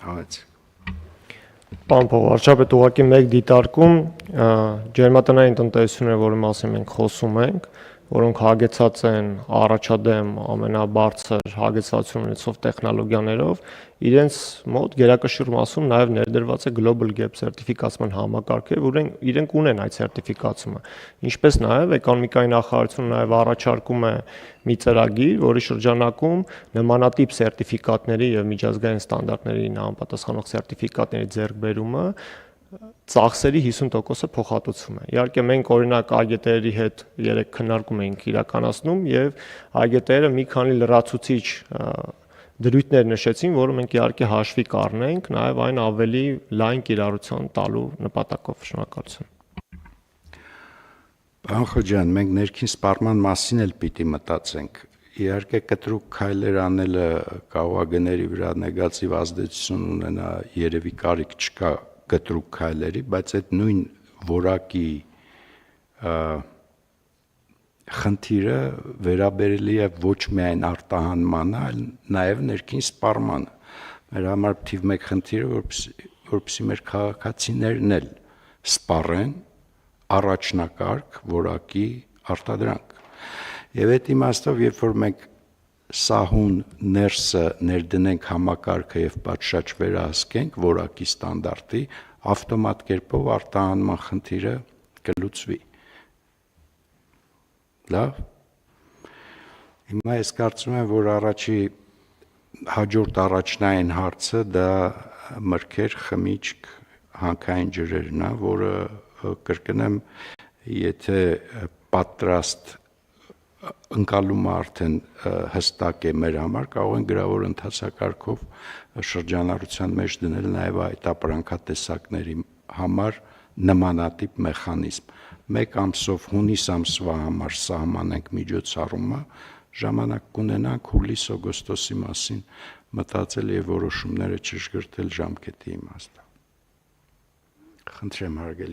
Հավեց։ Պարոն վարչապետ, ուղղակի մեկ դիտարկում ջերմատնային տնտեսությունները, որի մասին մենք խոսում ենք, որոնք հագեցած են առաջադեմ ամենաբարձր հագեցածություն ունեցող տեխնոլոգիաներով, իրենց մոտ գերակշիռ մասում նաև ներդրված է Global Gap սերտիֆիկացման համակարգը, որ իրենք ունեն այդ սերտիֆիկացումը։ Ինչպես նաև էկոնոմիկայի նախարարությունը նաև առաջարկում է մի ծրագիր, որի շրջանակում նմանատիպ սերտիֆիկատների եւ միջազգային ստանդարտներին համապատասխանող սերտիֆիկատների ձեռքբերումը ծախսերի 50%-ը փոխհատուցում է։ Իհարկե մենք օրինակ այգետերի հետ երեք քննարկում էինք իրականացնում եւ այգետերը մի քանի լրացուցիչ դրույթներ նշեցին, որը մենք իհարկե հաշվի կառնենք, նաեւ այն ավելի լայն կիրառության տալու նպատակով։ Շնորհակալություն։ Պարոն Խոջյան, մենք ներքին սպառման մասին էլ պիտի մտածենք։ Իհարկե կտրուկ քայլեր անելը կարող է գների վրա նեգատիվ ազդեցություն ունենա, երևի կարիք չկա կտրուկ քայլերի, բայց այդ նույն որակի խնդիրը վերաբերելի է ոչ միայն արտահանմանը, այլ նաև ներքին սպառմանը։ Մեր համար թիվ 1 խնդիրը, որպեսզի մեր քաղաքացիներն էլ սպառեն առաջնակարգ որակի արտադրանք։ Եվ այդ իմաստով, երբ որ մենք սահուն ներսը ներդնենք համակարգը եւ պատշաճ վերահսկենք որակի ստանդարտի, ավտոմատ կերպով արտահանման խնդիրը կլուծվի։ Լավ։ Հիմա ես կարծում եմ, որ հաջորդ առաջնային հարցը դա մրգեր, խմիչք, հանքային ջրերն է, որը կրկնեմ, եթե պատրաստ ընկալումը արդեն հստակ է մեր համար, կարող են գրավոր ընթացակարգով շրջանառության մեջ դնել նաև այդ ապրանքատեսակների համար նմանատիպ մեխանիզմ։ 1 ամսով հունիս ամսվա համար սահմանենք միջոցառումը, ժամանակ կունենանք հուլիս-օգոստոսի մասին մտածել եւ որոշումները ճշգրտել ժամկետի իմաստով։ Խնդրեմ, հարգելի